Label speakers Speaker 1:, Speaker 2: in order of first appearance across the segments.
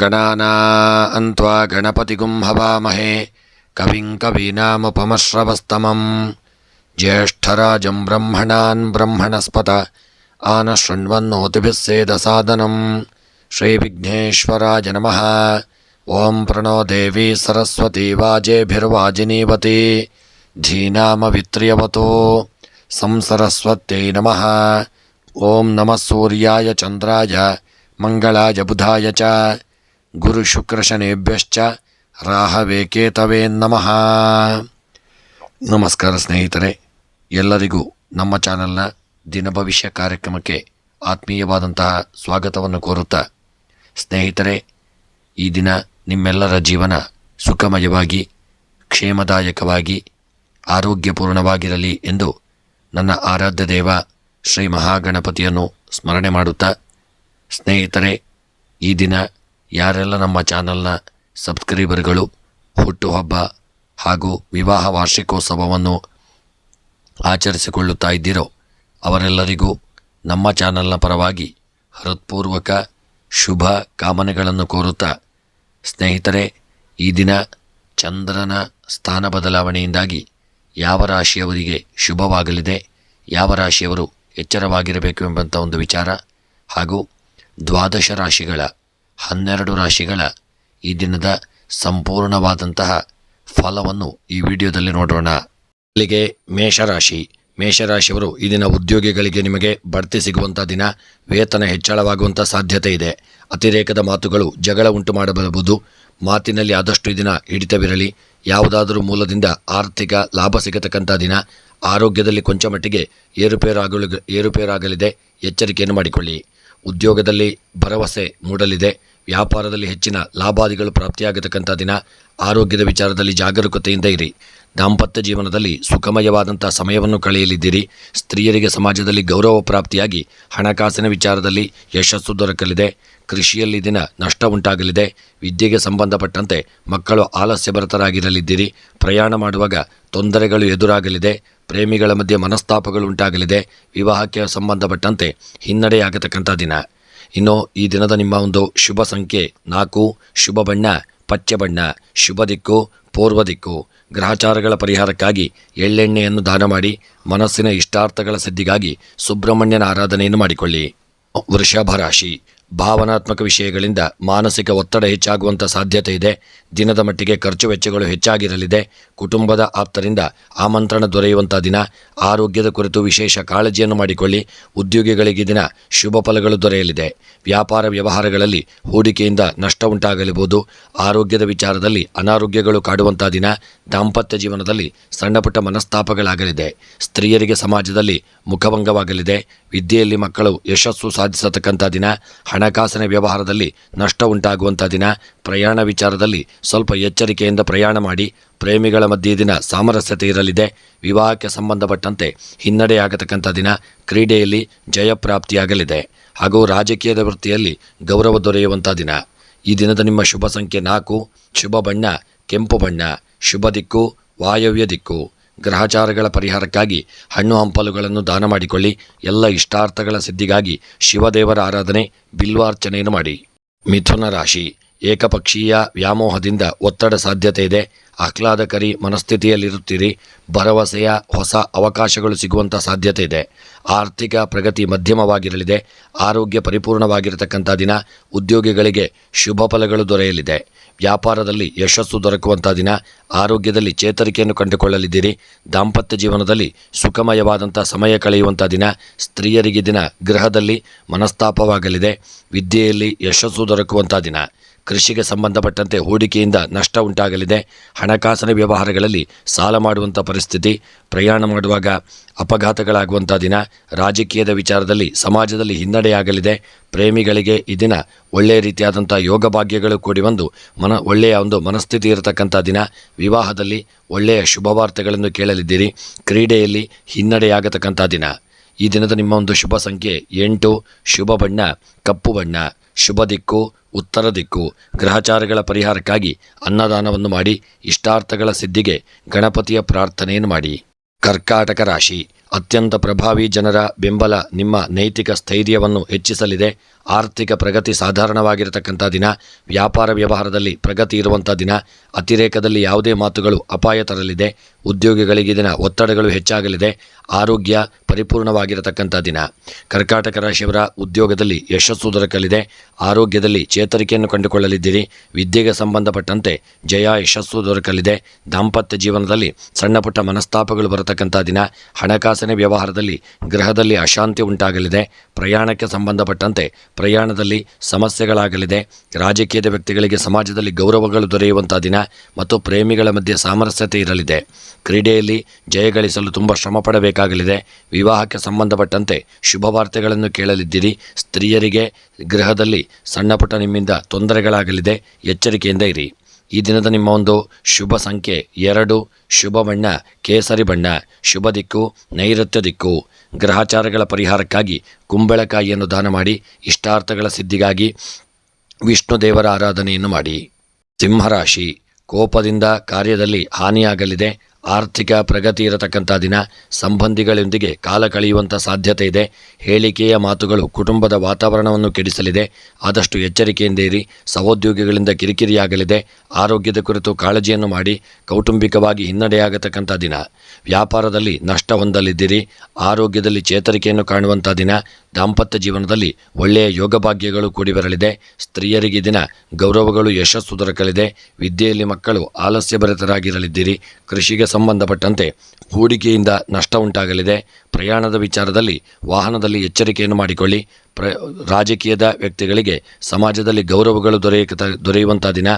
Speaker 1: ಗಣಾನಾನ್ತ್ವಾ ಗಣಪತಿಗುಂ ಹವಾಮಹೇ ಕವಿಂ ಕವೀನಾಮುಪಮಶ್ರವಸ್ತಮಂ ಜ್ಯೇಷ್ಠರಾಜಂ ಬ್ರಹ್ಮಣಾನ್ ಬ್ರಹ್ಮಣಸ್ಪತ ಆನಶೃಣ್ವನ್ನೋತಿಭಿಸ್ಸೇದಸಾದನಂ ಶ್ರೀವಿಘ್ನೇಶ್ವರಾಯ ನಮಃ. ಓಂ ಪ್ರಣೋ ದೇವಿ ಸರಸ್ವತಿ ವಾಜೇಭಿರ್ವಾಜಿನೀವತಿ ಧೀನಾಮವಿತ್ರ್ಯವತೋ ಸಂಸರಸ್ವತ್ಯೈ ನಮಃ. ಓಂ ನಮಃ ಸೂರ್ಯಾಯ ಚಂದ್ರಾಯ ಮಂಗಳಾಯ ಬುಧಾಯ ಚ ಗುರುಶುಕ್ರಶನೇಭ್ಯಶ್ಚ ರಾಹವೇ ಕೇತವೇ ನಮಃ. ನಮಸ್ಕಾರ ಸ್ನೇಹಿತರೆ, ಎಲ್ಲರಿಗೂ ನಮ್ಮ ಚಾನಲ್ನ ದಿನ ಭವಿಷ್ಯ ಕಾರ್ಯಕ್ರಮಕ್ಕೆ ಆತ್ಮೀಯವಾದಂತಹ ಸ್ವಾಗತವನ್ನು ಕೋರುತ್ತಾ, ಸ್ನೇಹಿತರೆ, ಈ ದಿನ ನಿಮ್ಮೆಲ್ಲರ ಜೀವನ ಸುಖಮಯವಾಗಿ ಕ್ಷೇಮದಾಯಕವಾಗಿ ಆರೋಗ್ಯಪೂರ್ಣವಾಗಿರಲಿ ಎಂದು ನನ್ನ ಆರಾಧ್ಯ ದೇವ ಶ್ರೀ ಮಹಾಗಣಪತಿಯನ್ನು ಸ್ಮರಣೆ ಮಾಡುತ್ತಾ, ಸ್ನೇಹಿತರೆ, ಈ ದಿನ ಯಾರೆಲ್ಲ ನಮ್ಮ ಚಾನಲ್ನ ಸಬ್ಸ್ಕ್ರೈಬರ್ಗಳು ಹುಟ್ಟುಹಬ್ಬ ಹಾಗೂ ವಿವಾಹ ವಾರ್ಷಿಕೋತ್ಸವವನ್ನು ಆಚರಿಸಿಕೊಳ್ಳುತ್ತಾ ಇದ್ದೀರೋ ಅವರೆಲ್ಲರಿಗೂ ನಮ್ಮ ಚಾನಲ್ನ ಪರವಾಗಿ ಹೃತ್ಪೂರ್ವಕ ಶುಭ ಕಾಮನೆಗಳನ್ನು ಕೋರುತ್ತಾ, ಸ್ನೇಹಿತರೆ, ಈ ದಿನ ಚಂದ್ರನ ಸ್ಥಾನ ಬದಲಾವಣೆಯಿಂದಾಗಿ ಯಾವ ರಾಶಿಯವರಿಗೆ ಶುಭವಾಗಲಿದೆ, ಯಾವ ರಾಶಿಯವರು ಎಚ್ಚರವಾಗಿರಬೇಕು ಎಂಬಂಥ ಒಂದು ವಿಚಾರ ಹಾಗೂ 12 ರಾಶಿಗಳ 12 ರಾಶಿಗಳ ಈ ದಿನದ ಸಂಪೂರ್ಣವಾದಂತಹ ಫಲವನ್ನು ಈ ವಿಡಿಯೋದಲ್ಲಿ ನೋಡೋಣ. ಇಲ್ಲಿಗೆ ಮೇಷರಾಶಿಯವರು ಈ ದಿನ ಉದ್ಯೋಗಿಗಳಿಗೆ ನಿಮಗೆ ಬಡ್ತಿ ಸಿಗುವಂಥ ದಿನ, ವೇತನ ಹೆಚ್ಚಳವಾಗುವಂಥ ಸಾಧ್ಯತೆ ಇದೆ. ಅತಿರೇಕದ ಮಾತುಗಳು ಜಗಳ ಉಂಟು ಮಾಡಬಹುದು. ಮಾತಿನಲ್ಲಿ ಆದಷ್ಟು ಈ ದಿನ ಹಿಡಿತವಿರಲಿ. ಯಾವುದಾದರೂ ಮೂಲದಿಂದ ಆರ್ಥಿಕ ಲಾಭ ಸಿಗತಕ್ಕಂಥ ದಿನ. ಆರೋಗ್ಯದಲ್ಲಿ ಕೊಂಚ ಮಟ್ಟಿಗೆ ಏರುಪೇರಾಗಲಿದೆ, ಎಚ್ಚರಿಕೆಯನ್ನು ಮಾಡಿಕೊಳ್ಳಿ. ಉದ್ಯೋಗದಲ್ಲಿ ಭರವಸೆ ಮೂಡಲಿದೆ. ವ್ಯಾಪಾರದಲ್ಲಿ ಹೆಚ್ಚಿನ ಲಾಭಾದಿಗಳು ಪ್ರಾಪ್ತಿಯಾಗತಕ್ಕಂಥ ದಿನ. ಆರೋಗ್ಯದ ವಿಚಾರದಲ್ಲಿ ಜಾಗರೂಕತೆಯಿಂದ ಇರಿ. ದಾಂಪತ್ಯ ಜೀವನದಲ್ಲಿ ಸುಖಮಯವಾದಂಥ ಸಮಯವನ್ನು ಕಳೆಯಲಿದ್ದೀರಿ. ಸ್ತ್ರೀಯರಿಗೆ ಸಮಾಜದಲ್ಲಿ ಗೌರವ ಪ್ರಾಪ್ತಿಯಾಗಿ ಹಣಕಾಸಿನ ವಿಚಾರದಲ್ಲಿ ಯಶಸ್ಸು ದೊರಕಲಿದೆ. ಕೃಷಿಯಲ್ಲಿ ದಿನ ನಷ್ಟ ಉಂಟಾಗಲಿದೆ. ವಿದ್ಯೆಗೆ ಸಂಬಂಧಪಟ್ಟಂತೆ ಮಕ್ಕಳು ಆಲಸ್ಯಭರಿತರಾಗಿರಲಿದ್ದೀರಿ. ಪ್ರಯಾಣ ಮಾಡುವಾಗ ತೊಂದರೆಗಳು ಎದುರಾಗಲಿದೆ. ಪ್ರೇಮಿಗಳ ಮಧ್ಯೆ ಮನಸ್ತಾಪಗಳು ಉಂಟಾಗಲಿದೆ. ವಿವಾಹಕ್ಕೆ ಸಂಬಂಧಪಟ್ಟಂತೆ ಹಿನ್ನಡೆಯಾಗತಕ್ಕಂಥ ದಿನ. ಇನ್ನು ಈ ದಿನದ ನಿಮ್ಮ ಒಂದು ಶುಭ ಸಂಖ್ಯೆ 4, ಶುಭ ಬಣ್ಣ ಪಚ್ಚೆ ಬಣ್ಣ, ಶುಭ ದಿಕ್ಕು ಪೂರ್ವ ದಿಕ್ಕು. ಗ್ರಹಚಾರಗಳ ಪರಿಹಾರಕ್ಕಾಗಿ ಎಳ್ಳೆಣ್ಣೆಯನ್ನು ದಾನ ಮಾಡಿ. ಮನಸ್ಸಿನ ಇಷ್ಟಾರ್ಥಗಳ ಸಿದ್ಧಿಗಾಗಿ ಸುಬ್ರಹ್ಮಣ್ಯನ ಆರಾಧನೆಯನ್ನು ಮಾಡಿಕೊಳ್ಳಿ. ವೃಷಭ ರಾಶಿ, ಭಾವನಾತ್ಮಕ ವಿಷಯಗಳಿಂದ ಮಾನಸಿಕ ಒತ್ತಡ ಹೆಚ್ಚಾಗುವಂಥ ಸಾಧ್ಯತೆ ಇದೆ. ದಿನದ ಮಟ್ಟಿಗೆ ಖರ್ಚು ವೆಚ್ಚಗಳು ಹೆಚ್ಚಾಗಿರಲಿದೆ. ಕುಟುಂಬದ ಆಪ್ತರಿಂದ ಆಮಂತ್ರಣ ದೊರೆಯುವಂಥ ದಿನ. ಆರೋಗ್ಯದ ಕುರಿತು ವಿಶೇಷ ಕಾಳಜಿಯನ್ನು ಮಾಡಿಕೊಳ್ಳಿ. ಉದ್ಯೋಗಿಗಳಿಗೆ ದಿನ ಶುಭ ಫಲಗಳು ದೊರೆಯಲಿದೆ. ವ್ಯಾಪಾರ ವ್ಯವಹಾರಗಳಲ್ಲಿ ಹೂಡಿಕೆಯಿಂದ ನಷ್ಟ ಉಂಟಾಗಲಿಬಹುದು. ಆರೋಗ್ಯದ ವಿಚಾರದಲ್ಲಿ ಅನಾರೋಗ್ಯಗಳು ಕಾಡುವಂಥ ದಿನ. ದಾಂಪತ್ಯ ಜೀವನದಲ್ಲಿ ಸಣ್ಣಪುಟ್ಟ ಮನಸ್ತಾಪಗಳಾಗಲಿದೆ. ಸ್ತ್ರೀಯರಿಗೆ ಸಮಾಜದಲ್ಲಿ ಮುಖಭಂಗವಾಗಲಿದೆ. ವಿದ್ಯೆಯಲ್ಲಿ ಮಕ್ಕಳು ಯಶಸ್ಸು ಸಾಧಿಸತಕ್ಕಂಥ ದಿನ. ಹಣಕಾಸಿನ ವ್ಯವಹಾರದಲ್ಲಿ ನಷ್ಟ ಉಂಟಾಗುವಂಥ ದಿನ. ಪ್ರಯಾಣ ವಿಚಾರದಲ್ಲಿ ಸ್ವಲ್ಪ ಎಚ್ಚರಿಕೆಯಿಂದ ಪ್ರಯಾಣ ಮಾಡಿ. ಪ್ರೇಮಿಗಳ ಮಧ್ಯೆ ದಿನ ಸಾಮರಸ್ಯತೆ ಇರಲಿದೆ. ವಿವಾಹಕ್ಕೆ ಸಂಬಂಧಪಟ್ಟಂತೆ ಹಿನ್ನಡೆಯಾಗತಕ್ಕಂಥ ದಿನ. ಕ್ರೀಡೆಯಲ್ಲಿ ಜಯಪ್ರಾಪ್ತಿಯಾಗಲಿದೆ ಹಾಗೂ ರಾಜಕೀಯದ ವೃತ್ತಿಯಲ್ಲಿ ಗೌರವ ದೊರೆಯುವಂಥ ದಿನ. ಈ ದಿನದ ನಿಮ್ಮ ಶುಭ ಸಂಖ್ಯೆ 4, ಶುಭ ಬಣ್ಣ ಕೆಂಪು ಬಣ್ಣ, ಶುಭ ದಿಕ್ಕು ವಾಯವ್ಯ ದಿಕ್ಕು. ಗ್ರಹಚಾರಗಳ ಪರಿಹಾರಕ್ಕಾಗಿ ಹಣ್ಣು ಹಂಪಲುಗಳನ್ನು ದಾನ ಮಾಡಿಕೊಳ್ಳಿ. ಎಲ್ಲ ಇಷ್ಟಾರ್ಥಗಳ ಸಿದ್ಧಿಗಾಗಿ ಶಿವದೇವರ ಆರಾಧನೆ, ಬಿಲ್ವಾರ್ಚನೆಯನ್ನು ಮಾಡಿ. ಮಿಥುನ ರಾಶಿ, ಏಕಪಕ್ಷೀಯ ವ್ಯಾಮೋಹದಿಂದ ಒತ್ತಡ ಸಾಧ್ಯತೆ ಇದೆ. ಆಹ್ಲಾದಕರಿ ಮನಸ್ಥಿತಿಯಲ್ಲಿರುತ್ತೀರಿ. ಭರವಸೆಯ ಹೊಸ ಅವಕಾಶಗಳು ಸಿಗುವಂಥ ಸಾಧ್ಯತೆ ಇದೆ. ಆರ್ಥಿಕ ಪ್ರಗತಿ ಮಧ್ಯಮವಾಗಿರಲಿದೆ. ಆರೋಗ್ಯ ಪರಿಪೂರ್ಣವಾಗಿರತಕ್ಕಂಥ ದಿನ. ಉದ್ಯೋಗಿಗಳಿಗೆ ಶುಭ ಫಲಗಳು ದೊರೆಯಲಿದೆ. ವ್ಯಾಪಾರದಲ್ಲಿ ಯಶಸ್ಸು ದೊರಕುವಂಥ ದಿನ. ಆರೋಗ್ಯದಲ್ಲಿ ಚೇತರಿಕೆಯನ್ನು ಕಂಡುಕೊಳ್ಳಲಿದ್ದೀರಿ. ದಾಂಪತ್ಯ ಜೀವನದಲ್ಲಿ ಸುಖಮಯವಾದಂಥ ಸಮಯ ಕಳೆಯುವಂಥ ದಿನ. ಸ್ತ್ರೀಯರಿಗೆ ದಿನ ಗೃಹದಲ್ಲಿ ಮನಸ್ತಾಪವಾಗಲಿದೆ. ವಿದ್ಯೆಯಲ್ಲಿ ಯಶಸ್ಸು ದೊರಕುವಂಥ ದಿನ. ಕೃಷಿಗೆ ಸಂಬಂಧಪಟ್ಟಂತೆ ಹೂಡಿಕೆಯಿಂದ ನಷ್ಟ ಉಂಟಾಗಲಿದೆ. ಹಣಕಾಸಿನ ವ್ಯವಹಾರಗಳಲ್ಲಿ ಸಾಲ ಮಾಡುವಂಥ ಪರಿಸ್ಥಿತಿ. ಪ್ರಯಾಣ ಮಾಡುವಾಗ ಅಪಘಾತಗಳಾಗುವಂಥ ದಿನ. ರಾಜಕೀಯದ ವಿಚಾರದಲ್ಲಿ ಸಮಾಜದಲ್ಲಿ ಹಿನ್ನಡೆಯಾಗಲಿದೆ. ಪ್ರೇಮಿಗಳಿಗೆ ಈ ದಿನ ಒಳ್ಳೆಯ ರೀತಿಯಾದಂಥ ಯೋಗ ಭಾಗ್ಯಗಳು ಕೂಡಿ ಬಂದು ಒಳ್ಳೆಯ ಒಂದು ಮನಸ್ಥಿತಿ ಇರತಕ್ಕಂಥ ದಿನ. ವಿವಾಹದಲ್ಲಿ ಒಳ್ಳೆಯ ಶುಭವಾರ್ತೆಗಳನ್ನು ಕೇಳಲಿದ್ದೀರಿ. ಕ್ರೀಡೆಯಲ್ಲಿ ಹಿನ್ನಡೆಯಾಗತಕ್ಕಂಥ ದಿನ. ಈ ದಿನದ ನಿಮ್ಮ ಒಂದು ಶುಭ ಸಂಖ್ಯೆ 8, ಶುಭ ಬಣ್ಣ ಕಪ್ಪು ಬಣ್ಣ, ಶುಭ ದಿಕ್ಕು ಉತ್ತರ ದಿಕ್ಕು. ಗ್ರಹಚಾರಗಳ ಪರಿಹಾರಕ್ಕಾಗಿ ಅನ್ನದಾನವನ್ನು ಮಾಡಿ. ಇಷ್ಟಾರ್ಥಗಳ ಸಿದ್ಧಿಗೆ ಗಣಪತಿಯ ಪ್ರಾರ್ಥನೆಯನ್ನು ಮಾಡಿ. ಕರ್ಕಾಟಕ ರಾಶಿ, ಅತ್ಯಂತ ಪ್ರಭಾವಿ ಜನರ ಬೆಂಬಲ ನಿಮ್ಮ ನೈತಿಕ ಸ್ಥೈರ್ಯವನ್ನು ಹೆಚ್ಚಿಸಲಿದೆ. ಆರ್ಥಿಕ ಪ್ರಗತಿ ಸಾಧಾರಣವಾಗಿರತಕ್ಕಂಥ ದಿನ. ವ್ಯಾಪಾರ ವ್ಯವಹಾರದಲ್ಲಿ ಪ್ರಗತಿ ಇರುವಂಥ ದಿನ. ಅತಿರೇಕದಲ್ಲಿ ಯಾವುದೇ ಮಾತುಗಳು ಅಪಾಯ ತರಲಿದೆ. ಉದ್ಯೋಗಿಗಳಿಗೆ ದಿನ ಒತ್ತಡಗಳು ಹೆಚ್ಚಾಗಲಿದೆ. ಆರೋಗ್ಯ ಪರಿಪೂರ್ಣವಾಗಿರತಕ್ಕಂಥ ದಿನ. ಕರ್ಕಾಟಕ ರಾಶಿಯವರ ಉದ್ಯೋಗದಲ್ಲಿ ಯಶಸ್ಸು ದೊರಕಲಿದೆ. ಆರೋಗ್ಯದಲ್ಲಿ ಚೇತರಿಕೆಯನ್ನು ಕಂಡುಕೊಳ್ಳಲಿದ್ದೀರಿ. ವಿದ್ಯೆಗೆ ಸಂಬಂಧಪಟ್ಟಂತೆ ಜಯ ಯಶಸ್ಸು ದೊರಕಲಿದೆ. ದಾಂಪತ್ಯ ಜೀವನದಲ್ಲಿ ಸಣ್ಣ ಪುಟ್ಟ ಮನಸ್ತಾಪಗಳು ಬರತಕ್ಕಂಥ ದಿನ. ಹಣಕಾಸಿನ ವ್ಯವಹಾರದಲ್ಲಿ ಗೃಹದಲ್ಲಿ ಅಶಾಂತಿ ಉಂಟಾಗಲಿದೆ. ಪ್ರಯಾಣಕ್ಕೆ ಸಂಬಂಧಪಟ್ಟಂತೆ ಪ್ರಯಾಣದಲ್ಲಿ ಸಮಸ್ಯೆಗಳಾಗಲಿದೆ. ರಾಜಕೀಯದ ವ್ಯಕ್ತಿಗಳಿಗೆ ಸಮಾಜದಲ್ಲಿ ಗೌರವಗಳು ದೊರೆಯುವಂಥ ದಿನ ಮತ್ತು ಪ್ರೇಮಿಗಳ ಮಧ್ಯೆ ಸಾಮರಸ್ಯತೆ ಇರಲಿದೆ. ಕ್ರೀಡೆಯಲ್ಲಿ ಜಯಗಳಿಸಲು ತುಂಬ ಶ್ರಮ ಪಡಬೇಕಾಗಲಿದೆ. ವಿವಾಹಕ್ಕೆ ಸಂಬಂಧಪಟ್ಟಂತೆ ಶುಭ ವಾರ್ತೆಗಳನ್ನು ಕೇಳಲಿದ್ದೀರಿ. ಸ್ತ್ರೀಯರಿಗೆ ಗೃಹದಲ್ಲಿ ಸಣ್ಣ ಪುಟ್ಟ ನಿಮ್ಮಿಂದ ತೊಂದರೆಗಳಾಗಲಿದೆ. ಎಚ್ಚರಿಕೆಯಿಂದ ಇರಿ. ಈ ದಿನದ ನಿಮ್ಮ ಒಂದು ಶುಭ ಸಂಖ್ಯೆ 2, ಶುಭ ಬಣ್ಣ ಕೇಸರಿ ಬಣ್ಣ, ಶುಭ ದಿಕ್ಕು ನೈಋತ್ಯ ದಿಕ್ಕು. ಗ್ರಹಚಾರಗಳ ಪರಿಹಾರಕ್ಕಾಗಿ ಕುಂಬಳಕಾಯಿಯನ್ನು ದಾನ ಮಾಡಿ. ಇಷ್ಟಾರ್ಥಗಳ ಸಿದ್ಧಿಗಾಗಿ ವಿಷ್ಣು ದೇವರ ಆರಾಧನೆಯನ್ನು ಮಾಡಿ. ಸಿಂಹರಾಶಿ, ಕೋಪದಿಂದ ಕಾರ್ಯದಲ್ಲಿ ಹಾನಿಯಾಗಲಿದೆ. ಆರ್ಥಿಕ ಪ್ರಗತಿ ಇರತಕ್ಕಂಥ ದಿನ. ಸಂಬಂಧಿಗಳೊಂದಿಗೆ ಕಾಲ ಕಳೆಯುವಂಥ ಸಾಧ್ಯತೆ ಇದೆ. ಹೇಳಿಕೆಯ ಮಾತುಗಳು ಕುಟುಂಬದ ವಾತಾವರಣವನ್ನು ಕೆಡಿಸಲಿದೆ. ಆದಷ್ಟು ಎಚ್ಚರಿಕೆಯಿಂದ ಇರಿ. ಸಹೋದ್ಯೋಗಿಗಳಿಂದ ಕಿರಿಕಿರಿಯಾಗಲಿದೆ. ಆರೋಗ್ಯದ ಕುರಿತು ಕಾಳಜಿಯನ್ನು ಮಾಡಿ. ಕೌಟುಂಬಿಕವಾಗಿ ಹಿನ್ನಡೆಯಾಗತಕ್ಕಂಥ ದಿನ. ವ್ಯಾಪಾರದಲ್ಲಿ ನಷ್ಟ ಹೊಂದಲಿದ್ದೀರಿ. ಆರೋಗ್ಯದಲ್ಲಿ ಚೇತರಿಕೆಯನ್ನು ಕಾಣುವಂಥ ದಿನ. ದಾಂಪತ್ಯ ಜೀವನದಲ್ಲಿ ಒಳ್ಳೆಯ ಯೋಗಭಾಗ್ಯಗಳು ಕೂಡಿ ಬರಲಿದೆ. ಸ್ತ್ರೀಯರಿಗೆ ದಿನ ಗೌರವಗಳು ಯಶಸ್ಸು ದೊರಕಲಿದೆ. ವಿದ್ಯೆಯಲ್ಲಿ ಮಕ್ಕಳು ಆಲಸ್ಯಭರಿತರಾಗಿರಲಿದ್ದೀರಿ. ಕೃಷಿಗೆ ಸಂಬಂಧಪಟ್ಟಂತೆ ಹೂಡಿಕೆಯಿಂದ ನಷ್ಟ ಉಂಟಾಗಲಿದೆ. ಪ್ರಯಾಣದ ವಿಚಾರದಲ್ಲಿ ವಾಹನದಲ್ಲಿ ಎಚ್ಚರಿಕೆಯನ್ನು ಮಾಡಿಕೊಳ್ಳಿ. ರಾಜಕೀಯದ ವ್ಯಕ್ತಿಗಳಿಗೆ ಸಮಾಜದಲ್ಲಿ ಗೌರವಗಳು ದೊರೆಯುವಂಥ ದಿನ.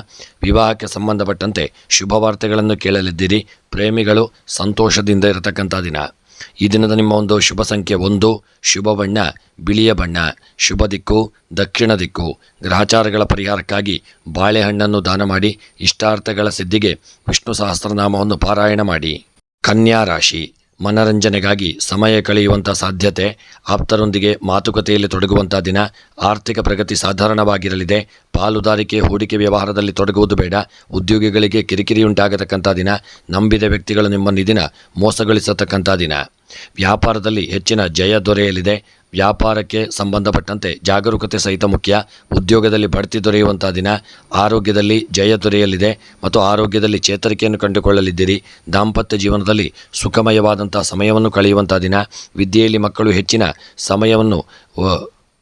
Speaker 1: ವಿವಾಹಕ್ಕೆ ಸಂಬಂಧಪಟ್ಟಂತೆ ಶುಭ ವಾರ್ತೆಗಳನ್ನು ಕೇಳಲಿದ್ದೀರಿ. ಪ್ರೇಮಿಗಳು ಸಂತೋಷದಿಂದ ಇರತಕ್ಕಂಥ ದಿನ. ಈ ದಿನದ ನಿಮ್ಮ ಒಂದು ಶುಭ ಸಂಖ್ಯೆ 1, ಶುಭ ಬಣ್ಣ ಬಿಳಿಯ ಬಣ್ಣ, ಶುಭ ದಿಕ್ಕು ದಕ್ಷಿಣ ದಿಕ್ಕು. ಗ್ರಹಚಾರಗಳ ಪರಿಹಾರಕ್ಕಾಗಿ ಬಾಳೆಹಣ್ಣನ್ನು ದಾನ ಮಾಡಿ. ಇಷ್ಟಾರ್ಥಗಳ ಸಿದ್ಧಿಗೆ ವಿಷ್ಣು ಸಹಸ್ರನಾಮವನ್ನು ಪಾರಾಯಣ ಮಾಡಿ. ಕನ್ಯಾ ರಾಶಿ, ಮನರಂಜನೆಗಾಗಿ ಸಮಯ ಕಳೆಯುವಂಥ ಸಾಧ್ಯತೆ. ಆಪ್ತರೊಂದಿಗೆ ಮಾತುಕತೆಯಲ್ಲಿ ತೊಡಗುವಂಥ ದಿನ. ಆರ್ಥಿಕ ಪ್ರಗತಿ ಸಾಧಾರಣವಾಗಿರಲಿದೆ. ಪಾಲುದಾರಿಕೆ ಹೂಡಿಕೆ ವ್ಯವಹಾರದಲ್ಲಿ ತೊಡಗುವುದು ಬೇಡ. ಉದ್ಯೋಗಿಗಳಿಗೆ ಕಿರಿಕಿರಿ ಉಂಟಾಗತಕ್ಕಂಥ ದಿನ. ನಂಬಿದ ವ್ಯಕ್ತಿಗಳು ನಿಮ್ಮನ್ನು ಈ ದಿನ ಮೋಸಗೊಳಿಸತಕ್ಕಂಥ ದಿನ. ವ್ಯಾಪಾರದಲ್ಲಿ ಹೆಚ್ಚಿನ ಜಯ ದೊರೆಯಲಿದೆ. ವ್ಯಾಪಾರಕ್ಕೆ ಸಂಬಂಧಪಟ್ಟಂತೆ ಜಾಗರೂಕತೆ ಸಹಿತ ಮುಖ್ಯ. ಉದ್ಯೋಗದಲ್ಲಿ ಬಡ್ತಿ ದೊರೆಯುವಂಥ ದಿನ. ಆರೋಗ್ಯದಲ್ಲಿ ಜಯ ದೊರೆಯಲಿದೆ ಮತ್ತು ಆರೋಗ್ಯದಲ್ಲಿ ಚೇತರಿಕೆಯನ್ನು ಕಂಡುಕೊಳ್ಳಲಿದ್ದೀರಿ. ದಾಂಪತ್ಯ ಜೀವನದಲ್ಲಿ ಸುಖಮಯವಾದಂಥ ಸಮಯವನ್ನು ಕಳೆಯುವಂಥ ದಿನ. ವಿದ್ಯೆಯಲ್ಲಿ ಮಕ್ಕಳು ಹೆಚ್ಚಿನ ಸಮಯವನ್ನು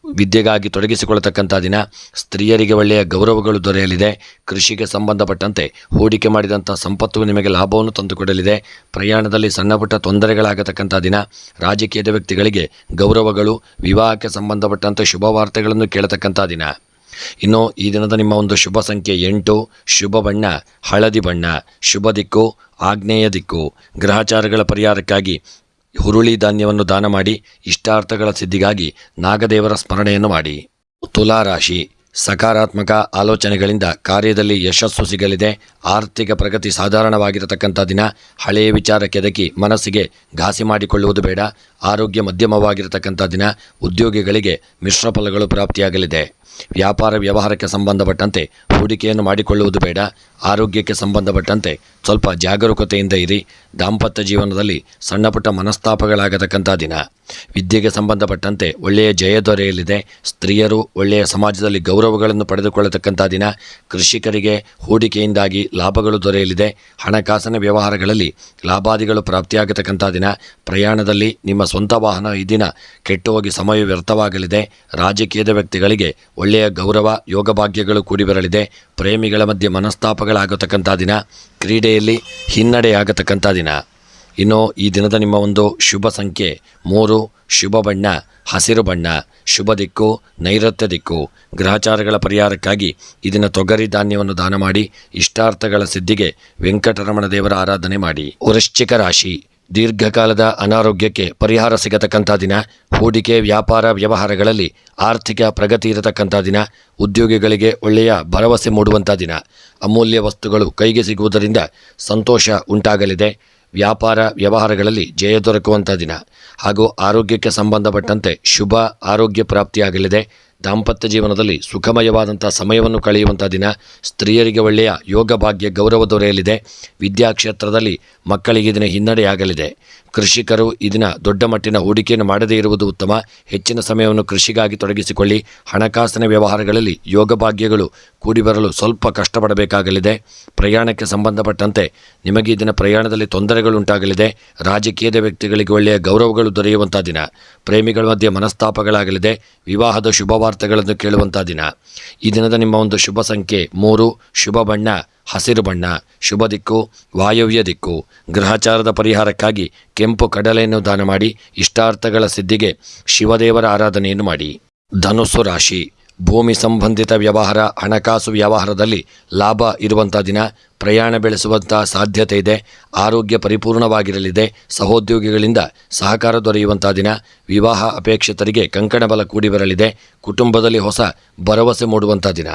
Speaker 1: ವಿದ್ಯೆಗಾಗಿ ತೊಡಗಿಸಿಕೊಳ್ಳತಕ್ಕಂಥ ದಿನ. ಸ್ತ್ರೀಯರಿಗೆ ಒಳ್ಳೆಯ ಗೌರವಗಳು ದೊರೆಯಲಿದೆ. ಕೃಷಿಗೆ ಸಂಬಂಧಪಟ್ಟಂತೆ ಹೂಡಿಕೆ ಮಾಡಿದಂಥ ಸಂಪತ್ತು ನಿಮಗೆ ಲಾಭವನ್ನು ತಂದುಕೊಡಲಿದೆ. ಪ್ರಯಾಣದಲ್ಲಿ ಸಣ್ಣ ಪುಟ್ಟ ತೊಂದರೆಗಳಾಗತಕ್ಕಂಥ ದಿನ. ರಾಜಕೀಯದ ವ್ಯಕ್ತಿಗಳಿಗೆ ಗೌರವಗಳು. ವಿವಾಹಕ್ಕೆ ಸಂಬಂಧಪಟ್ಟಂತೆ ಶುಭ ವಾರ್ತೆಗಳನ್ನು ಕೇಳತಕ್ಕಂಥ ದಿನ. ಇನ್ನು ಈ ದಿನದ ನಿಮ್ಮ ಒಂದು ಶುಭ ಸಂಖ್ಯೆ 8, ಶುಭ ಬಣ್ಣ ಹಳದಿ ಬಣ್ಣ, ಶುಭ ದಿಕ್ಕು ಆಗ್ನೇಯ ದಿಕ್ಕು. ಗ್ರಹಚಾರಗಳ ಪರಿಹಾರಕ್ಕಾಗಿ ಹುರುಳಿ ಧಾನ್ಯವನ್ನು ದಾನ ಮಾಡಿ. ಇಷ್ಟಾರ್ಥಗಳ ಸಿದ್ಧಿಗಾಗಿ ನಾಗದೇವರ ಸ್ಮರಣೆಯನ್ನು ಮಾಡಿ. ತುಲಾ ರಾಶಿ, ಸಕಾರಾತ್ಮಕ ಆಲೋಚನೆಗಳಿಂದ ಕಾರ್ಯದಲ್ಲಿ ಯಶಸ್ಸು ಸಿಗಲಿದೆ. ಆರ್ಥಿಕ ಪ್ರಗತಿ ಸಾಧಾರಣವಾಗಿರತಕ್ಕಂಥ ದಿನ. ಹಳೆಯ ವಿಚಾರ ಕೆದಕಿ ಮನಸ್ಸಿಗೆ ಘಾಸಿ ಮಾಡಿಕೊಳ್ಳುವುದು ಬೇಡ. ಆರೋಗ್ಯ ಮಧ್ಯಮವಾಗಿರತಕ್ಕಂಥ ದಿನ. ಉದ್ಯೋಗಿಗಳಿಗೆ ಮಿಶ್ರ ಫಲಗಳು ಪ್ರಾಪ್ತಿಯಾಗಲಿದೆ. ವ್ಯಾಪಾರ ವ್ಯವಹಾರಕ್ಕೆ ಸಂಬಂಧಪಟ್ಟಂತೆ ಹೂಡಿಕೆಯನ್ನು ಮಾಡಿಕೊಳ್ಳುವುದು ಬೇಡ. ಆರೋಗ್ಯಕ್ಕೆ ಸಂಬಂಧಪಟ್ಟಂತೆ ಸ್ವಲ್ಪ ಜಾಗರೂಕತೆಯಿಂದ ಇರಿ. ದಾಂಪತ್ಯ ಜೀವನದಲ್ಲಿ ಸಣ್ಣ ಪುಟ್ಟ ಮನಸ್ತಾಪಗಳಾಗತಕ್ಕಂಥ ದಿನ. ವಿದ್ಯೆಗೆ ಸಂಬಂಧಪಟ್ಟಂತೆ ಒಳ್ಳೆಯ ಜಯ ದೊರೆಯಲಿದೆ. ಸ್ತ್ರೀಯರು ಒಳ್ಳೆಯ ಸಮಾಜದಲ್ಲಿ ಗೌರವಗಳನ್ನು ಪಡೆದುಕೊಳ್ಳತಕ್ಕಂಥ ದಿನ. ಕೃಷಿಕರಿಗೆ ಹೂಡಿಕೆಯಿಂದಾಗಿ ಲಾಭಗಳು ದೊರೆಯಲಿದೆ. ಹಣಕಾಸಿನ ವ್ಯವಹಾರಗಳಲ್ಲಿ ಲಾಭಾದಿಗಳು ಪ್ರಾಪ್ತಿಯಾಗತಕ್ಕಂಥ ದಿನ. ಪ್ರಯಾಣದಲ್ಲಿ ನಿಮ್ಮ ಸ್ವಂತ ವಾಹನ ಈ ದಿನ ಕೆಟ್ಟು ಹೋಗಿ ಸಮಯ ವ್ಯರ್ಥವಾಗಲಿದೆ. ರಾಜಕೀಯದ ವ್ಯಕ್ತಿಗಳಿಗೆ ಒಳ್ಳೆಯ ಗೌರವ ಯೋಗಭಾಗ್ಯಗಳು ಕೂಡಿ ಬರಲಿದೆ. ಪ್ರೇಮಿಗಳ ಮಧ್ಯೆ ಮನಸ್ತಾಪಗಳಾಗತಕ್ಕಂಥ ದಿನ. ಕ್ರೀಡೆಯಲ್ಲಿ ಹಿನ್ನಡೆಯಾಗತಕ್ಕಂಥ ದಿನ. ಇನ್ನು ಈ ದಿನದ ನಿಮ್ಮ ಒಂದು ಶುಭ ಸಂಖ್ಯೆ 3, ಶುಭ ಬಣ್ಣ ಹಸಿರು ಬಣ್ಣ, ಶುಭ ದಿಕ್ಕು ನೈಋತ್ಯ ದಿಕ್ಕು. ಗ್ರಹಚಾರಗಳ ಪರಿಹಾರಕ್ಕಾಗಿ ಈ ದಿನ ತೊಗರಿ ಧಾನ್ಯವನ್ನು ದಾನ ಮಾಡಿ. ಇಷ್ಟಾರ್ಥಗಳ ಸಿದ್ಧಿಗೆ ವೆಂಕಟರಮಣ ದೇವರ ಆರಾಧನೆ ಮಾಡಿ. ವೃಶ್ಚಿಕ ರಾಶಿ, ದೀರ್ಘಕಾಲದ ಅನಾರೋಗ್ಯಕ್ಕೆ ಪರಿಹಾರ ಸಿಗತಕ್ಕಂಥ ದಿನ. ಹೂಡಿಕೆ ವ್ಯಾಪಾರ ವ್ಯವಹಾರಗಳಲ್ಲಿ ಆರ್ಥಿಕ ಪ್ರಗತಿ ಇರತಕ್ಕಂಥ ದಿನ. ಉದ್ಯೋಗಿಗಳಿಗೆ ಒಳ್ಳೆಯ ಭರವಸೆ ಮೂಡುವಂಥ ದಿನ. ಅಮೂಲ್ಯ ವಸ್ತುಗಳು ಕೈಗೆ ಸಿಗುವುದರಿಂದ ಸಂತೋಷ ಉಂಟಾಗಲಿದೆ. ವ್ಯಾಪಾರ ವ್ಯವಹಾರಗಳಲ್ಲಿ ಜಯ ದೊರಕುವಂಥ ದಿನ ಹಾಗೂ ಆರೋಗ್ಯಕ್ಕೆ ಸಂಬಂಧಪಟ್ಟಂತೆ ಶುಭ ಆರೋಗ್ಯ ಪ್ರಾಪ್ತಿಯಾಗಲಿದೆ. ದಾಂಪತ್ಯ ಜೀವನದಲ್ಲಿ ಸುಖಮಯವಾದಂಥ ಸಮಯವನ್ನು ಕಳೆಯುವಂಥ ದಿನ. ಸ್ತ್ರೀಯರಿಗೆ ಒಳ್ಳೆಯ ಯೋಗ ಭಾಗ್ಯ ಗೌರವ ದೊರೆಯಲಿದೆ. ವಿದ್ಯಾಕ್ಷೇತ್ರದಲ್ಲಿ ಮಕ್ಕಳಿಗೆ ದಿನ ಹಿನ್ನಡೆಯಾಗಲಿದೆ. ಕೃಷಿಕರು ಈ ದಿನ ದೊಡ್ಡ ಮಟ್ಟಿನ ಹೂಡಿಕೆಯನ್ನು ಮಾಡದೇ ಇರುವುದು ಉತ್ತಮ. ಹೆಚ್ಚಿನ ಸಮಯವನ್ನು ಕೃಷಿಗಾಗಿ ತೊಡಗಿಸಿಕೊಳ್ಳಿ. ಹಣಕಾಸಿನ ವ್ಯವಹಾರಗಳಲ್ಲಿ ಯೋಗ ಭಾಗ್ಯಗಳು ಕೂಡಿಬರಲು ಸ್ವಲ್ಪ ಕಷ್ಟಪಡಬೇಕಾಗಲಿದೆ. ಪ್ರಯಾಣಕ್ಕೆ ಸಂಬಂಧಪಟ್ಟಂತೆ ನಿಮಗೆ ಈ ದಿನ ಪ್ರಯಾಣದಲ್ಲಿ ತೊಂದರೆಗಳುಂಟಾಗಲಿದೆ. ರಾಜಕೀಯದ ವ್ಯಕ್ತಿಗಳಿಗೆ ಒಳ್ಳೆಯ ಗೌರವಗಳು ದೊರೆಯುವಂಥ ದಿನ. ಪ್ರೇಮಿಗಳ ಮಧ್ಯೆ ಮನಸ್ತಾಪಗಳಾಗಲಿದೆ. ವಿವಾಹದ ಶುಭ ವಾರ್ತೆಗಳನ್ನು ಕೇಳುವಂಥ ದಿನ. ಈ ದಿನದ ನಿಮ್ಮ ಒಂದು ಶುಭ ಸಂಖ್ಯೆ 3, ಶುಭ ಬಣ್ಣ ಹಸಿರು ಬಣ್ಣ, ಶುಭ ದಿಕ್ಕು ವಾಯವ್ಯ ದಿಕ್ಕು. ಗ್ರಹಚಾರದ ಪರಿಹಾರಕ್ಕಾಗಿ ಕೆಂಪು ಕಡಲೆಯನ್ನು ದಾನ ಮಾಡಿ. ಇಷ್ಟಾರ್ಥಗಳ ಸಿದ್ಧಿಗೆ ಶಿವದೇವರ ಆರಾಧನೆಯನ್ನು ಮಾಡಿ. ಧನುಸ್ಸು ರಾಶಿ. ಭೂಮಿ ಸಂಬಂಧಿತ ವ್ಯವಹಾರ, ಹಣಕಾಸು ವ್ಯವಹಾರದಲ್ಲಿ ಲಾಭ ಇರುವಂಥ ದಿನ. ಪ್ರಯಾಣ ಬೆಳೆಸುವಂಥ ಸಾಧ್ಯತೆ ಇದೆ. ಆರೋಗ್ಯ ಪರಿಪೂರ್ಣವಾಗಿರಲಿದೆ. ಸಹೋದ್ಯೋಗಿಗಳಿಂದ ಸಹಕಾರ ದೊರೆಯುವಂಥ ದಿನ. ವಿವಾಹ ಅಪೇಕ್ಷಿತರಿಗೆ ಕಂಕಣ ಬಲ ಕೂಡಿ ಬರಲಿದೆ. ಕುಟುಂಬದಲ್ಲಿ ಹೊಸ ಭರವಸೆ ಮೂಡುವಂಥ ದಿನ.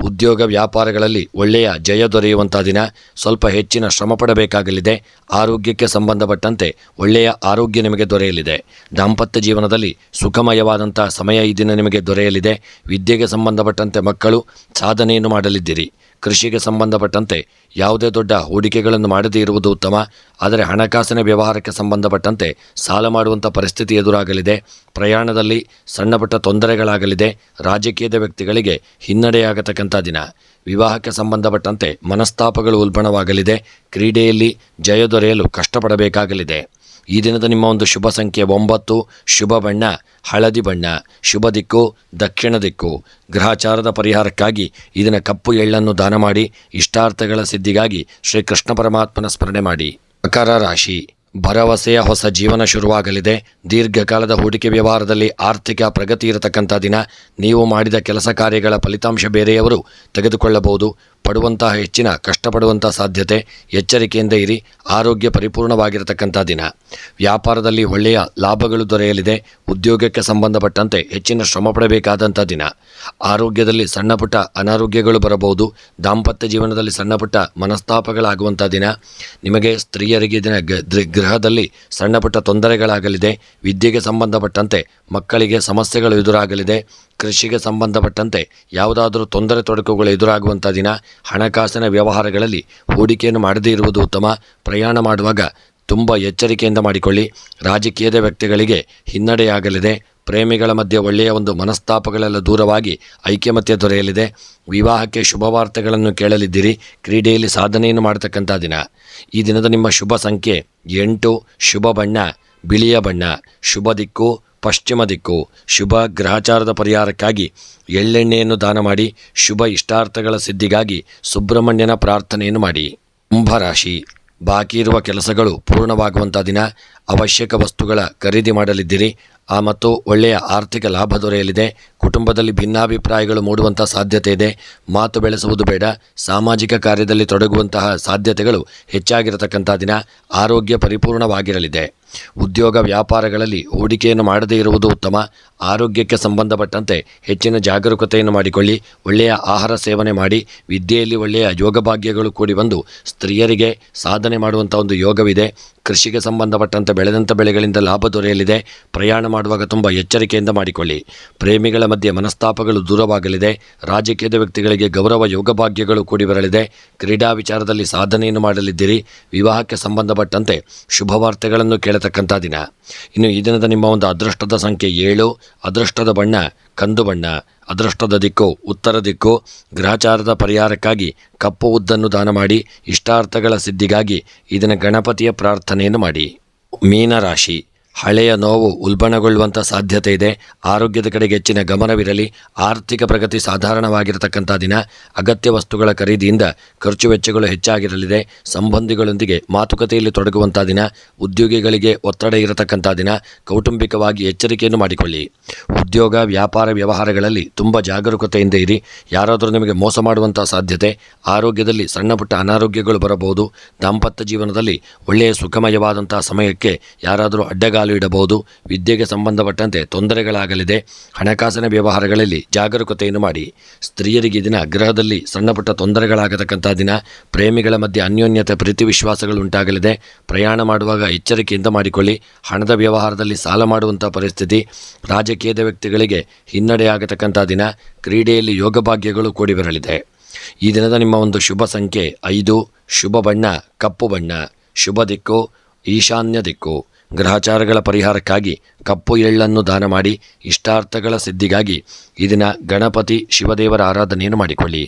Speaker 1: ಉದ್ಯೋಗ ವ್ಯಾಪಾರಗಳಲ್ಲಿ ಒಳ್ಳೆಯ ಜಯ ದೊರೆಯುವಂಥ ದಿನ. ಸ್ವಲ್ಪ ಹೆಚ್ಚಿನ ಶ್ರಮ ಪಡಬೇಕಾಗಲಿದೆ. ಆರೋಗ್ಯಕ್ಕೆ ಸಂಬಂಧಪಟ್ಟಂತೆ ಒಳ್ಳೆಯ ಆರೋಗ್ಯ ನಿಮಗೆ ದೊರೆಯಲಿದೆ. ದಾಂಪತ್ಯ ಜೀವನದಲ್ಲಿ ಸುಖಮಯವಾದಂಥ ಸಮಯ ಈ ದಿನ ನಿಮಗೆ ದೊರೆಯಲಿದೆ. ವಿದ್ಯೆಗೆ ಸಂಬಂಧಪಟ್ಟಂತೆ ಮಕ್ಕಳು ಸಾಧನೆಯನ್ನು ಮಾಡಲಿದ್ದೀರಿ. ಕೃಷಿಗೆ ಸಂಬಂಧಪಟ್ಟಂತೆ ಯಾವುದೇ ದೊಡ್ಡ ಹೂಡಿಕೆಗಳನ್ನು ಮಾಡದೇ ಇರುವುದು ಉತ್ತಮ. ಆದರೆ ಹಣಕಾಸಿನ ವ್ಯವಹಾರಕ್ಕೆ ಸಂಬಂಧಪಟ್ಟಂತೆ ಸಾಲ ಮಾಡುವಂಥ ಪರಿಸ್ಥಿತಿ ಎದುರಾಗಲಿದೆ. ಪ್ರಯಾಣದಲ್ಲಿ ಸಣ್ಣಪುಟ್ಟ ತೊಂದರೆಗಳಾಗಲಿದೆ. ರಾಜಕೀಯದ ವ್ಯಕ್ತಿಗಳಿಗೆ ಹಿನ್ನಡೆಯಾಗತಕ್ಕಂಥ ದಿನ. ವಿವಾಹಕ್ಕೆ ಸಂಬಂಧಪಟ್ಟಂತೆ ಮನಸ್ತಾಪಗಳು ಉಲ್ಬಣವಾಗಲಿದೆ. ಕ್ರೀಡೆಯಲ್ಲಿ ಜಯ ದೊರೆಯಲು ಕಷ್ಟಪಡಬೇಕಾಗಲಿದೆ. ಈ ದಿನದ ನಿಮ್ಮ ಒಂದು ಶುಭ ಸಂಖ್ಯೆ 9, ಶುಭ ಬಣ್ಣ ಹಳದಿ ಬಣ್ಣ, ಶುಭ ದಿಕ್ಕು ದಕ್ಷಿಣ ದಿಕ್ಕು. ಗ್ರಹಚಾರದ ಪರಿಹಾರಕ್ಕಾಗಿ ಈ ದಿನ ಕಪ್ಪು ಎಳ್ಳನ್ನು ದಾನ ಮಾಡಿ. ಇಷ್ಟಾರ್ಥಗಳ ಸಿದ್ಧಿಗಾಗಿ ಶ್ರೀ ಕೃಷ್ಣ ಪರಮಾತ್ಮನ ಸ್ಮರಣೆ ಮಾಡಿ. ಮಕರ ರಾಶಿ. ಭರವಸೆಯ ಹೊಸ ಜೀವನ ಶುರುವಾಗಲಿದೆ. ದೀರ್ಘಕಾಲದ ಹೂಡಿಕೆ ವ್ಯವಹಾರದಲ್ಲಿ ಆರ್ಥಿಕ ಪ್ರಗತಿ ಇರತಕ್ಕಂಥ ದಿನ. ನೀವು ಮಾಡಿದ ಕೆಲಸ ಕಾರ್ಯಗಳ ಫಲಿತಾಂಶ ಬೇರೆಯವರು ತೆಗೆದುಕೊಳ್ಳಬಹುದು. ಪಡುವಂತಹ ಹೆಚ್ಚಿನ ಕಷ್ಟಪಡುವಂಥ ಸಾಧ್ಯತೆ. ಎಚ್ಚರಿಕೆಯಿಂದ ಇರಿ. ಆರೋಗ್ಯ ಪರಿಪೂರ್ಣವಾಗಿರತಕ್ಕಂಥ ದಿನ. ವ್ಯಾಪಾರದಲ್ಲಿ ಒಳ್ಳೆಯ ಲಾಭಗಳು ದೊರೆಯಲಿದೆ. ಉದ್ಯೋಗಕ್ಕೆ ಸಂಬಂಧಪಟ್ಟಂತೆ ಹೆಚ್ಚಿನ ಶ್ರಮ ಪಡಬೇಕಾದಂಥ ದಿನ. ಆರೋಗ್ಯದಲ್ಲಿ ಸಣ್ಣ ಪುಟ್ಟ ಅನಾರೋಗ್ಯಗಳು ಬರಬಹುದು. ದಾಂಪತ್ಯ ಜೀವನದಲ್ಲಿ ಸಣ್ಣ ಪುಟ್ಟ ಮನಸ್ತಾಪಗಳಾಗುವಂಥ ದಿನ. ನಿಮಗೆ ಸ್ತ್ರೀಯರಿಗೆ ದಿನ ಗೃಹದಲ್ಲಿ ಸಣ್ಣ ಪುಟ್ಟ ತೊಂದರೆಗಳಾಗಲಿದೆ. ವಿದ್ಯೆಗೆ ಸಂಬಂಧಪಟ್ಟಂತೆ ಮಕ್ಕಳಿಗೆ ಸಮಸ್ಯೆಗಳು ಎದುರಾಗಲಿದೆ. ಕೃಷಿಗೆ ಸಂಬಂಧಪಟ್ಟಂತೆ ಯಾವುದಾದರೂ ತೊಂದರೆ ತೊಡಕುಗಳು ಎದುರಾಗುವಂಥ ದಿನ. ಹಣಕಾಸಿನ ವ್ಯವಹಾರಗಳಲ್ಲಿ ಹೂಡಿಕೆಯನ್ನು ಮಾಡದೇ ಇರುವುದು ಉತ್ತಮ. ಪ್ರಯಾಣ ಮಾಡುವಾಗ ತುಂಬ ಎಚ್ಚರಿಕೆಯಿಂದ ಮಾಡಿಕೊಳ್ಳಿ. ರಾಜಕೀಯದ ವ್ಯಕ್ತಿಗಳಿಗೆ ಹಿನ್ನಡೆಯಾಗಲಿದೆ. ಪ್ರೇಮಿಗಳ ಮಧ್ಯೆ ಒಳ್ಳೆಯ ಒಂದು ಮನಸ್ತಾಪಗಳೆಲ್ಲ ದೂರವಾಗಿ ಐಕ್ಯಮತ್ಯ ದೊರೆಯಲಿದೆ. ವಿವಾಹಕ್ಕೆ ಶುಭ ವಾರ್ತೆಗಳನ್ನು ಕೇಳಲಿದ್ದೀರಿ. ಕ್ರೀಡೆಯಲ್ಲಿ ಸಾಧನೆಯನ್ನು ಮಾಡತಕ್ಕಂಥ ದಿನ. ಈ ದಿನದ ನಿಮ್ಮ ಶುಭ ಸಂಖ್ಯೆ 8, ಶುಭ ಬಣ್ಣ ಬಿಳಿಯ ಬಣ್ಣ, ಶುಭ ದಿಕ್ಕು ಪಶ್ಚಿಮ ದಿಕ್ಕು. ಶುಭ ಗ್ರಹಚಾರದ ಪರಿಹಾರಕ್ಕಾಗಿ ಎಳ್ಳೆಣ್ಣೆಯನ್ನು ದಾನ ಮಾಡಿ. ಶುಭ ಇಷ್ಟಾರ್ಥಗಳ ಸಿದ್ಧಿಗಾಗಿ ಸುಬ್ರಹ್ಮಣ್ಯನ ಪ್ರಾರ್ಥನೆಯನ್ನು ಮಾಡಿ. ಕುಂಭರಾಶಿ. ಬಾಕಿ ಇರುವ ಕೆಲಸಗಳು ಪೂರ್ಣವಾಗುವಂಥ ದಿನ. ಅವಶ್ಯಕ ವಸ್ತುಗಳ ಖರೀದಿ ಮಾಡಲಿದ್ದೀರಿ. ಮತ್ತು ಒಳ್ಳೆಯ ಆರ್ಥಿಕ ಲಾಭ ದೊರೆಯಲಿದೆ. ಕುಟುಂಬದಲ್ಲಿ ಭಿನ್ನಾಭಿಪ್ರಾಯಗಳು ಮೂಡುವಂಥ ಸಾಧ್ಯತೆ ಇದೆ. ಮಾತು ಬೆಳೆಸುವುದು ಬೇಡ. ಸಾಮಾಜಿಕ ಕಾರ್ಯದಲ್ಲಿ ತೊಡಗುವಂತಹ ಸಾಧ್ಯತೆಗಳು ಹೆಚ್ಚಾಗಿರತಕ್ಕಂಥ ದಿನ. ಆರೋಗ್ಯ ಪರಿಪೂರ್ಣವಾಗಿರಲಿದೆ. ಉದ್ಯೋಗ ವ್ಯಾಪಾರಗಳಲ್ಲಿ ಹೂಡಿಕೆಯನ್ನು ಮಾಡದೇ ಇರುವುದು ಉತ್ತಮ. ಆರೋಗ್ಯಕ್ಕೆ ಸಂಬಂಧಪಟ್ಟಂತೆ ಹೆಚ್ಚಿನ ಜಾಗರೂಕತೆಯನ್ನು ಮಾಡಿಕೊಳ್ಳಿ. ಒಳ್ಳೆಯ ಆಹಾರ ಸೇವನೆ ಮಾಡಿ. ವಿದ್ಯೆಯಲ್ಲಿ ಒಳ್ಳೆಯ ಯೋಗ ಭಾಗ್ಯಗಳು ಕೂಡಿ ಬಂದು ಸ್ತ್ರೀಯರಿಗೆ ಸಾಧನೆ ಮಾಡುವಂಥ ಒಂದು ಯೋಗವಿದೆ. ಕೃಷಿಗೆ ಸಂಬಂಧಪಟ್ಟಂತೆ ಬೆಳೆದಂಥ ಬೆಳೆಗಳಿಂದ ಲಾಭ ದೊರೆಯಲಿದೆ. ಪ್ರಯಾಣ ಮಾಡುವಾಗ ತುಂಬ ಎಚ್ಚರಿಕೆಯಿಂದ ಮಾಡಿಕೊಳ್ಳಿ. ಪ್ರೇಮಿಗಳ ಮಧ್ಯೆ ಮನಸ್ತಾಪಗಳು ದೂರವಾಗಲಿದೆ. ರಾಜಕೀಯದ ವ್ಯಕ್ತಿಗಳಿಗೆ ಗೌರವ ಯೋಗ ಭಾಗ್ಯಗಳು ಕೂಡಿ ಬರಲಿದೆ. ಕ್ರೀಡಾ ವಿಚಾರದಲ್ಲಿ ಸಾಧನೆಯನ್ನು ಮಾಡಲಿದ್ದೀರಿ. ವಿವಾಹಕ್ಕೆ ಸಂಬಂಧಪಟ್ಟಂತೆ ಶುಭ ವಾರ್ತೆಗಳನ್ನು ಕೇಳತಕ್ಕಂಥ ದಿನ. ಇನ್ನು ಈ ದಿನದ ನಿಮ್ಮ ಒಂದು ಅದೃಷ್ಟದ ಸಂಖ್ಯೆ 7, ಅದೃಷ್ಟದ ಬಣ್ಣ ಕಂದು ಬಣ್ಣ, ಅದೃಷ್ಟದ ದಿಕ್ಕು ಉತ್ತರ ದಿಕ್ಕು. ಗ್ರಹಚಾರದ ಪರಿಹಾರಕ್ಕಾಗಿ ಕಪ್ಪು ಉದ್ದನ್ನು ದಾನ ಮಾಡಿ. ಇಷ್ಟಾರ್ಥಗಳ ಸಿದ್ಧಿಗಾಗಿ ಈ ದಿನ ಗಣಪತಿಯ ಪ್ರಾರ್ಥನೆಯನ್ನು ಮಾಡಿ. ಮೀನರಾಶಿ. ಹಳೆಯ ನೋವು ಉಲ್ಬಣಗೊಳ್ಳುವಂಥ ಸಾಧ್ಯತೆ ಇದೆ. ಆರೋಗ್ಯದ ಕಡೆಗೆ ಹೆಚ್ಚಿನ ಗಮನವಿರಲಿ. ಆರ್ಥಿಕ ಪ್ರಗತಿ ಸಾಧಾರಣವಾಗಿರತಕ್ಕಂಥ ದಿನ. ಅಗತ್ಯ ವಸ್ತುಗಳ ಖರೀದಿಯಿಂದ ಖರ್ಚು ವೆಚ್ಚಗಳು ಹೆಚ್ಚಾಗಿರಲಿದೆ. ಸಂಬಂಧಿಗಳೊಂದಿಗೆ ಮಾತುಕತೆಯಲ್ಲಿ ತೊಡಗುವಂಥ ದಿನ. ಉದ್ಯೋಗಿಗಳಿಗೆ ಒತ್ತಡ ಇರತಕ್ಕಂಥ ದಿನ. ಕೌಟುಂಬಿಕವಾಗಿ ಎಚ್ಚರಿಕೆಯನ್ನು ಮಾಡಿಕೊಳ್ಳಿ. ಉದ್ಯೋಗ ವ್ಯಾಪಾರ ವ್ಯವಹಾರಗಳಲ್ಲಿ ತುಂಬ ಜಾಗರೂಕತೆಯಿಂದ ಇರಿ. ಯಾರಾದರೂ ನಿಮಗೆ ಮೋಸ ಮಾಡುವಂಥ ಸಾಧ್ಯತೆ. ಆರೋಗ್ಯದಲ್ಲಿ ಸಣ್ಣ ಪುಟ್ಟ ಅನಾರೋಗ್ಯಗಳು ಬರಬಹುದು. ದಾಂಪತ್ಯ ಜೀವನದಲ್ಲಿ ಒಳ್ಳೆಯ ಸುಖಮಯವಾದಂಥ ಸಮಯಕ್ಕೆ ಯಾರಾದರೂ ಅಡ್ಡಗಾಲು ಕಾಲು ಇಡಬಹುದು. ವಿದ್ಯೆಗೆ ಸಂಬಂಧಪಟ್ಟಂತೆ ತೊಂದರೆಗಳಾಗಲಿದೆ. ಹಣಕಾಸಿನ ವ್ಯವಹಾರಗಳಲ್ಲಿ ಜಾಗರೂಕತೆಯನ್ನು ಮಾಡಿ. ಸ್ತ್ರೀಯರಿಗೆ ದಿನ ಗೃಹದಲ್ಲಿ ಸಣ್ಣಪುಟ್ಟ ತೊಂದರೆಗಳಾಗತಕ್ಕಂಥ ದಿನ. ಪ್ರೇಮಿಗಳ ಮಧ್ಯೆ ಅನ್ಯೋನ್ಯತೆ, ಪ್ರೀತಿ ವಿಶ್ವಾಸಗಳು ಉಂಟಾಗಲಿದೆ. ಪ್ರಯಾಣ ಮಾಡುವಾಗ ಎಚ್ಚರಿಕೆಯಿಂದ ಮಾಡಿಕೊಳ್ಳಿ. ಹಣದ ವ್ಯವಹಾರದಲ್ಲಿ ಸಾಲ ಮಾಡುವಂಥ ಪರಿಸ್ಥಿತಿ. ರಾಜಕೀಯದ ವ್ಯಕ್ತಿಗಳಿಗೆ ಹಿನ್ನಡೆಯಾಗತಕ್ಕಂಥ ದಿನ. ಕ್ರೀಡೆಯಲ್ಲಿ ಯೋಗ ಭಾಗ್ಯಗಳು ಕೂಡಿ ಬರಲಿದೆ. ಈ ದಿನದ ನಿಮ್ಮ ಒಂದು ಶುಭ ಸಂಖ್ಯೆ 5. ಶುಭ ಬಣ್ಣ ಕಪ್ಪು ಬಣ್ಣ. ಶುಭ ದಿಕ್ಕು ಈಶಾನ್ಯ ದಿಕ್ಕು. ಗ್ರಹಚಾರಗಳ ಪರಿಹಾರಕ್ಕಾಗಿ ಕಪ್ಪು ಎಳ್ಳನ್ನು ದಾನ ಮಾಡಿ. ಇಷ್ಟಾರ್ಥಗಳ ಸಿದ್ಧಿಗಾಗಿ ಈ ದಿನ ಗಣಪತಿ ಶಿವದೇವರ ಆರಾಧನೆಯನ್ನು ಮಾಡಿಕೊಳ್ಳಿ.